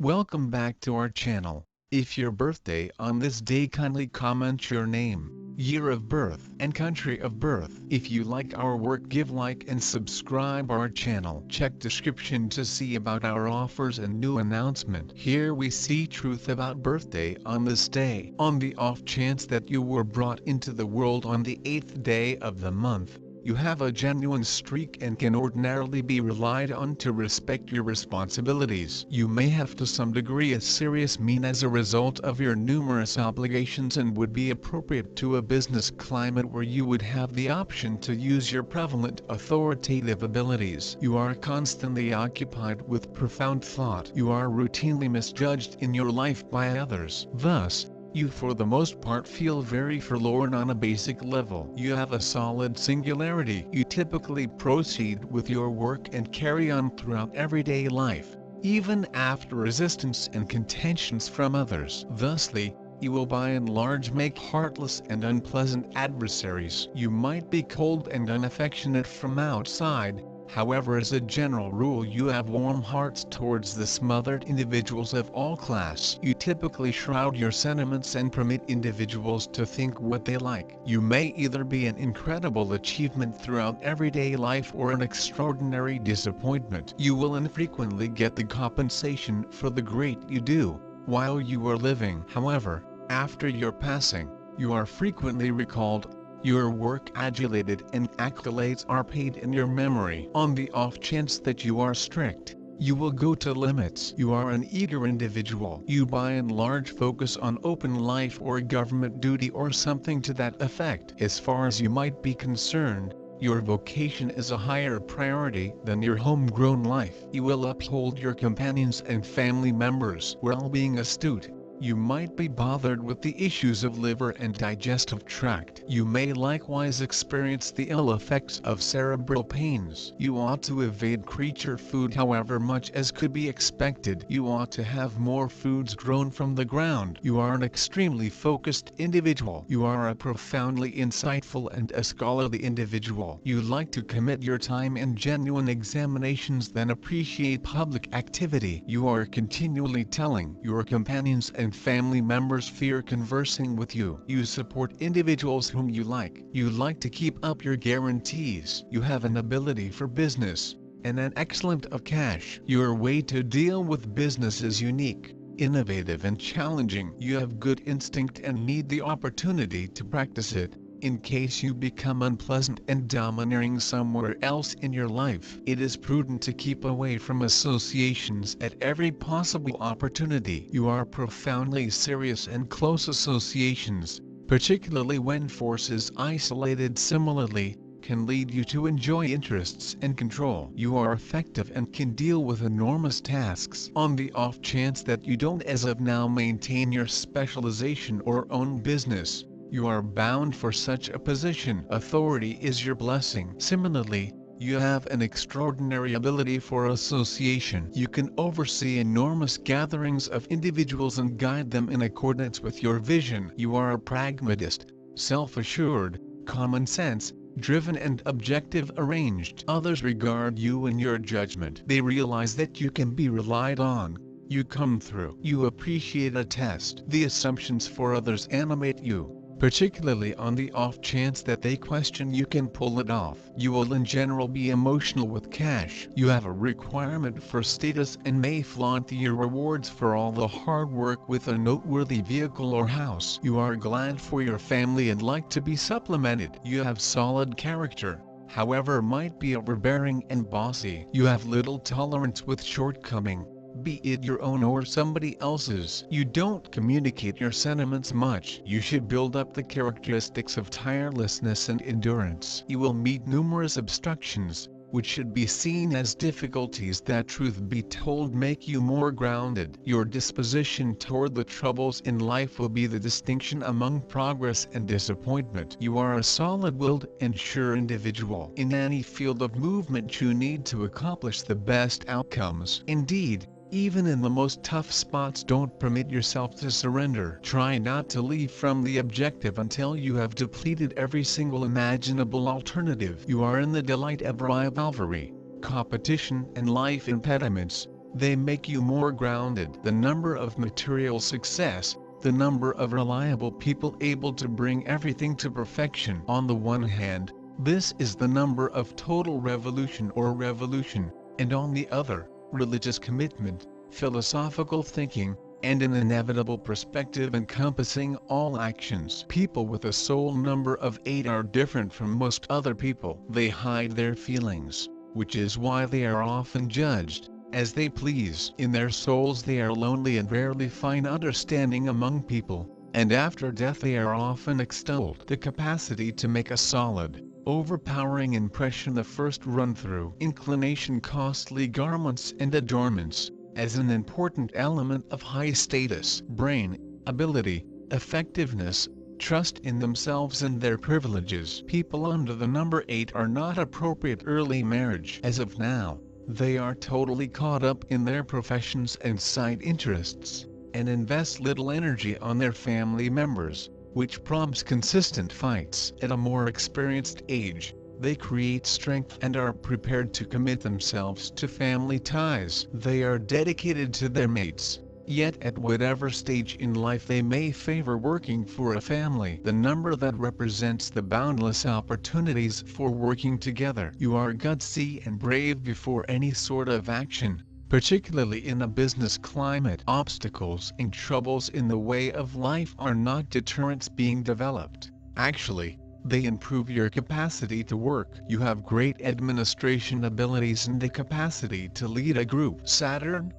Welcome back to our channel. If your birthday on this day, kindly comment your name, year of birth and country of birth. If you like our work, give like and subscribe our channel. Check description to see about our offers and new announcement. Here we see truth about birthday on this day. On the off chance that you were brought into the world on the 8th day of the month, you have a genuine streak and can ordinarily be relied on to respect your responsibilities. You may have to some degree a serious mean as a result of your numerous obligations and would be appropriate to a business climate where you would have the option to use your prevalent authoritative abilities. You are constantly occupied with profound thought. You are routinely misjudged in your life by others. Thus, you for the most part feel very forlorn on a basic level. You have a solid singularity. You typically proceed with your work and carry on throughout everyday life, even after resistance and contentions from others. Thusly, you will by and large make heartless and unpleasant adversaries. You might be cold and unaffectionate from outside. However, as a general rule, you have warm hearts towards the smothered individuals of all class. You typically shroud your sentiments and permit individuals to think what they like. You may either be an incredible achievement throughout everyday life or an extraordinary disappointment. You will infrequently get the compensation for the great you do while you are living. However, after your passing, you are frequently recalled, your work adulated, and accolades are paid in your memory. On the off chance that you are strict, you will go to limits. You are an eager individual. You by and large focus on open life or government duty or something to that effect. As far as you might be concerned, your vocation is a higher priority than your homegrown life. You will uphold your companions' and family members' well-being astute. You might be bothered with the issues of liver and digestive tract. You may likewise experience the ill effects of cerebral pains. You ought to evade creature food however much as could be expected. You ought to have more foods grown from the ground. You are an extremely focused individual. You are a profoundly insightful and a scholarly individual. You like to commit your time in genuine examinations, then appreciate public activity. You are continually telling your companions and family members fear conversing with you. You support individuals whom you like. You like to keep up your guarantees. You have an ability for business, and an excellent of cash. Your way to deal with business is unique, innovative and challenging. You have good instinct and need the opportunity to practice it. In case you become unpleasant and domineering somewhere else in your life, it is prudent to keep away from associations at every possible opportunity. You are profoundly serious, and close associations, particularly when forces isolated similarly, can lead you to enjoy interests and control. You are effective and can deal with enormous tasks. On the off chance that you don't as of now maintain your specialization or own business, you are bound for such a position. Authority is your blessing. Similarly, you have an extraordinary ability for association. You can oversee enormous gatherings of individuals and guide them in accordance with your vision. You are a pragmatist, self-assured, common sense, driven and objective arranged. Others regard you and your judgment. They realize that you can be relied on. You come through. You appreciate a test. The assumptions for others animate you. Particularly on the off chance that they question, you can pull it off. You will in general be emotional with cash. You have a requirement for status and may flaunt your rewards for all the hard work with a noteworthy vehicle or house. You are glad for your family and like to be supplemented. You have solid character, however might be overbearing and bossy. You have little tolerance with shortcoming, be it your own or somebody else's. You don't communicate your sentiments much. You should build up the characteristics of tirelessness and endurance. You will meet numerous obstructions, which should be seen as difficulties that, truth be told, make you more grounded. Your disposition toward the troubles in life will be the distinction among progress and disappointment. You are a solid-willed and sure individual. In any field of movement you need to accomplish the best outcomes. Indeed, even in the most tough spots, don't permit yourself to surrender. Try not to leave from the objective until you have depleted every single imaginable alternative. You are in the delight of rivalry, competition and life impediments. They make you more grounded. The number of material success, the number of reliable people able to bring everything to perfection. On the one hand, this is the number of total revolution or revolution, and on the other, religious commitment, philosophical thinking, and an inevitable perspective encompassing all actions. People with a soul number of 8 are different from most other people. They hide their feelings, which is why they are often judged as they please. In their souls they are lonely and rarely find understanding among people, and after death they are often extolled. The capacity to make a solid, overpowering impression the first run-through. Inclination, costly garments and adornments, as an important element of high status. Brain, ability, effectiveness, trust in themselves and their privileges. People under the number 8 are not appropriate early marriage. As of now, they are totally caught up in their professions and side interests, and invest little energy on their family members, which prompts consistent fights. At a more experienced age, they create strength and are prepared to commit themselves to family ties. They are dedicated to their mates, yet at whatever stage in life they may favor working for a family. The number that represents the boundless opportunities for working together. You are gutsy and brave before any sort of action, particularly in a business climate. Obstacles and troubles in the way of life are not deterrents being developed. Actually, they improve your capacity to work. You have great administration abilities and the capacity to lead a group. Saturn.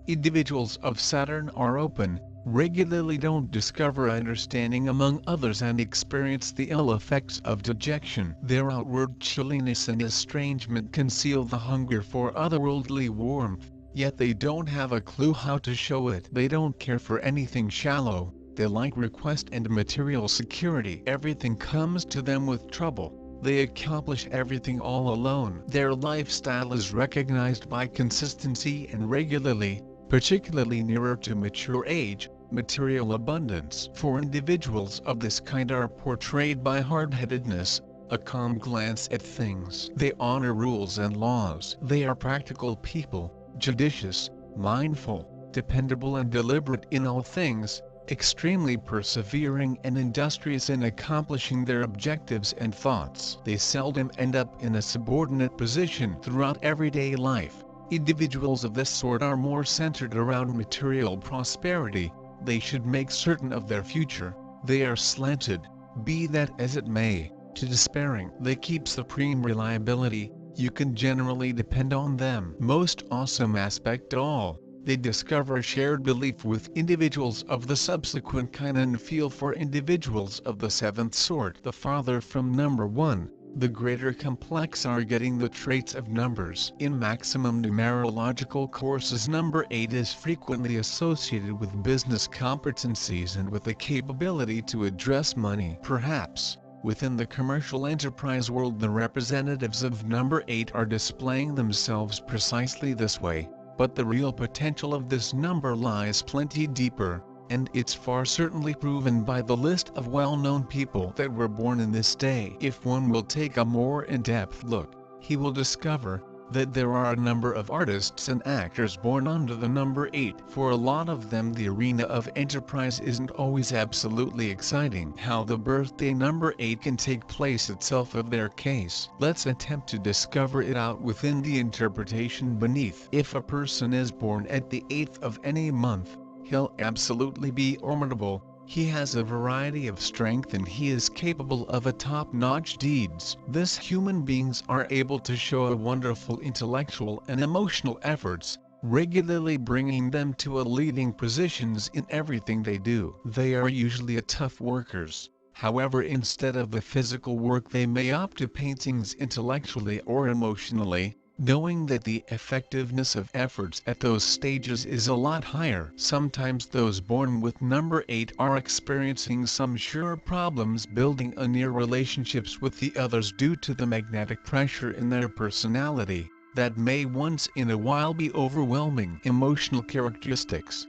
Individuals of Saturn are open, regularly don't discover understanding among others and experience the ill effects of dejection. Their outward chilliness and estrangement conceal the hunger for otherworldly warmth, yet they don't have a clue how to show it. They don't care for anything shallow. They like request and material security. Everything comes to them with trouble. They accomplish everything all alone. Their lifestyle is recognized by consistency and regularly, particularly nearer to mature age, material abundance. For individuals of this kind are portrayed by hard-headedness, a calm glance at things. They honor rules and laws. They are practical people, judicious, mindful, dependable and deliberate in all things, extremely persevering and industrious in accomplishing their objectives and thoughts. They seldom end up in a subordinate position throughout everyday life. Individuals of this sort are more centered around material prosperity. They should make certain of their future. They are slanted, be that as it may, to despairing. They keep supreme reliability. You can generally depend on them. Most awesome aspect all, they discover shared belief with individuals of the subsequent kind and feel for individuals of the seventh sort. The farther from number 1, the greater complex are getting the traits of numbers. In maximum numerological courses, number 8 is frequently associated with business competencies and with the capability to address money. Perhaps, within the commercial enterprise world, the representatives of number 8 are displaying themselves precisely this way. But the real potential of this number lies plenty deeper, and it's far certainly proven by the list of well-known people that were born in this day. If one will take a more in-depth look, he will discover that there are a number of artists and actors born under the number 8. For a lot of them, the arena of enterprise isn't always absolutely exciting. How the birthday number 8 can take place itself of their case. Let's attempt to discover it out within the interpretation beneath. If a person is born at the 8th of any month, he'll absolutely be formidable. He has a variety of strength and he is capable of a top-notch deeds. These human beings are able to show a wonderful intellectual and emotional efforts, regularly bringing them to a leading positions in everything they do. They are usually tough workers. However, instead of the physical work, they may opt to paintings intellectually or emotionally, knowing that the effectiveness of efforts at those stages is a lot higher. Sometimes those born with number 8 are experiencing some sure problems building near relationships with the others due to the magnetic pressure in their personality, that may once in a while be overwhelming. Emotional characteristics.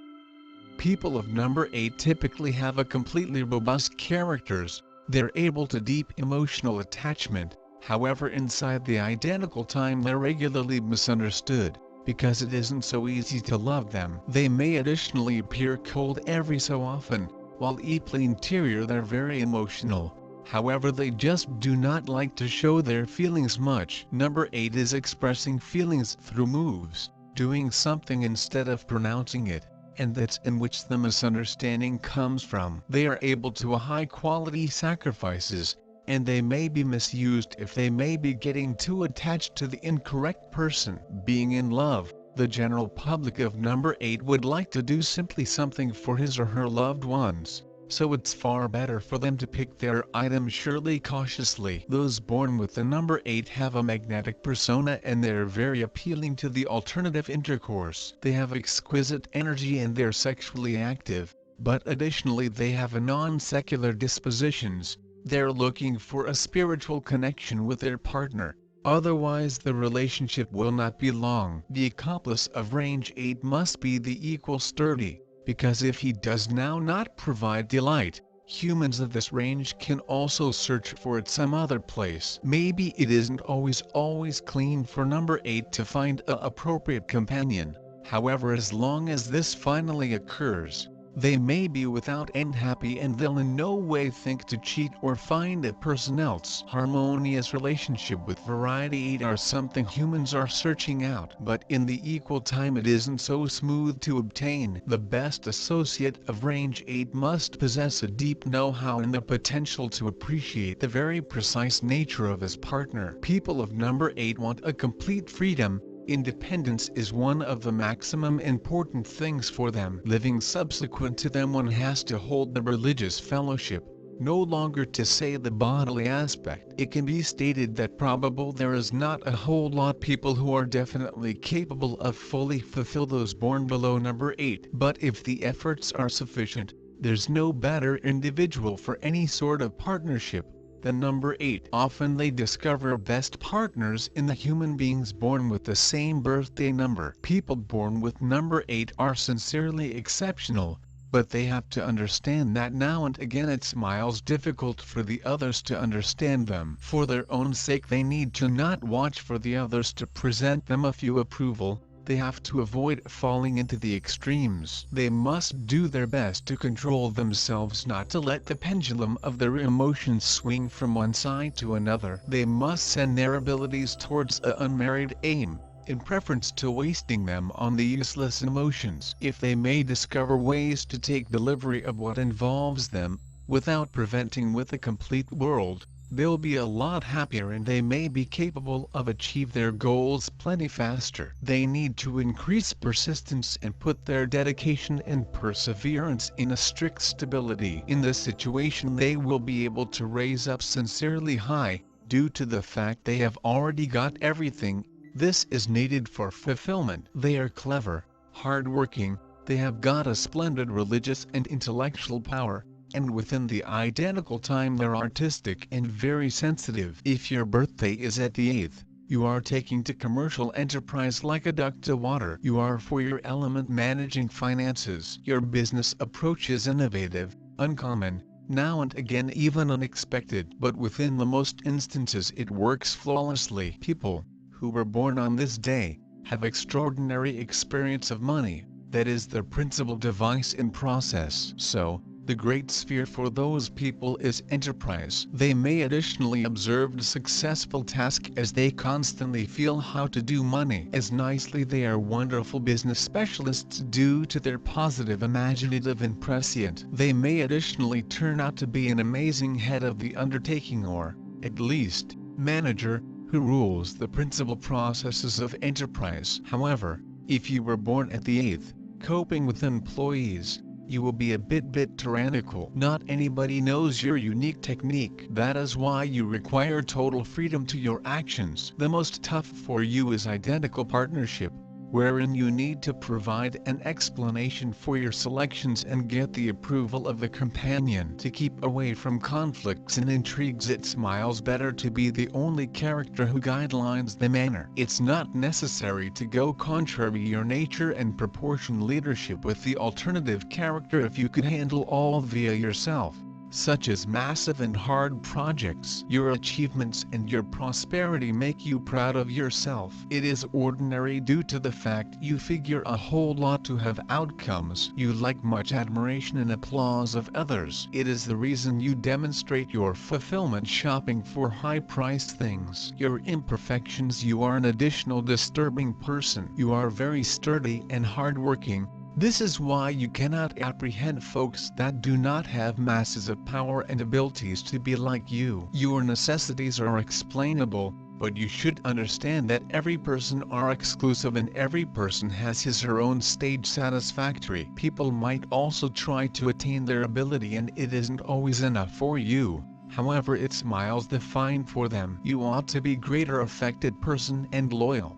People of number 8 typically have a completely robust characters. They're able to deep emotional attachment. However, inside the identical time they're regularly misunderstood. because it isn't so easy to love them. They may additionally appear cold every so often, while deeply interior they're very emotional. However, they just do not like to show their feelings much. Number 8 is expressing feelings through moves, doing something instead of pronouncing it, and that's in which the misunderstanding comes from. They are able to high quality sacrifices, and they may be misused if they may be getting too attached to the incorrect person. Being in love, the general public of number 8 would like to do simply something for his or her loved ones, so it's far better for them to pick their item surely cautiously. Those born with the number 8 have a magnetic persona and they're very appealing to the alternative intercourse. They have exquisite energy and they're sexually active, but additionally they have a non-secular dispositions. They're looking for a spiritual connection with their partner, otherwise the relationship will not be long. The accomplice of range 8 must be the equal sturdy, because if he does now not provide delight, humans of this range can also search for it some other place. Maybe it isn't always clean for number 8 to find a appropriate companion, however as long as this finally occurs, they may be without end happy and they'll in no way think to cheat or find a person else. Harmonious relationship with variety 8 are something humans are searching out, but in the equal time it isn't so smooth to obtain. The best associate of range 8 must possess a deep know-how and the potential to appreciate the very precise nature of his partner. People of number 8 want a complete freedom. Independence is one of the maximum important things for them. Living subsequent to them, one has to hold the religious fellowship, no longer to say the bodily aspect. It can be stated that probable there is not a whole lot people who are definitely capable of fully fulfill those born below number 8. But if the efforts are sufficient, there's no better individual for any sort of partnership than number 8. Often they discover best partners in the human beings born with the same birthday number. People born with number 8 are sincerely exceptional, but they have to understand that now and again it's miles difficult for the others to understand them. For their own sake they need to not watch for the others to present them a few approval. They have to avoid falling into the extremes. They must do their best to control themselves not to let the pendulum of their emotions swing from one side to another. They must send their abilities towards an unmarried aim, in preference to wasting them on the useless emotions. If they may discover ways to take delivery of what involves them, without preventing with a complete world, they'll be a lot happier and they may be capable of achieve their goals plenty faster. They need to increase persistence and put their dedication and perseverance in a strict stability. In this situation they will be able to raise up sincerely high, due to the fact they have already got everything. This is needed for fulfillment. They are clever, hard-working, they have got a splendid religious and intellectual power, and within the identical time they're artistic and very sensitive. If your birthday is at the 8th, you are taking to commercial enterprise like a duck to water. You are for your element managing finances. Your business approach is innovative, uncommon, now and again even unexpected, but within the most instances it works flawlessly. People who were born on this day have extraordinary experience of money, that is their principal device in process. So, the great sphere for those people is enterprise. They may additionally observe the successful task as they constantly feel how to do money as nicely. They are wonderful business specialists due to their positive imaginative and prescient. They may additionally turn out to be an amazing head of the undertaking or, at least, manager, who rules the principal processes of enterprise. However, if you were born at the 8th, coping with employees, you will be a bit tyrannical. Not anybody knows your unique technique. That is why you require total freedom to your actions. The most tough for you is identical partnership, wherein you need to provide an explanation for your selections and get the approval of the companion. To keep away from conflicts and intrigues, it's miles better to be the only character who guidelines the manner. It's not necessary to go contrary your nature and proportion leadership with the alternative character if you could handle all via yourself. such as massive and hard projects. Your achievements and your prosperity make you proud of yourself. It is ordinary due to the fact you figure a whole lot to have outcomes. You like much admiration and applause of others. It is the reason you demonstrate your fulfillment shopping for high-priced things. Your imperfections: you are an additional disturbing person. You are very sturdy and hardworking. This is why you cannot apprehend folks that do not have masses of power and abilities to be like you. Your necessities are explainable, but you should understand that every person are exclusive and every person has his/her own stage satisfactory. People might also try to attain their ability and it isn't always enough for you. However, it's miles the fine for them. You ought to be greater affected person and loyal.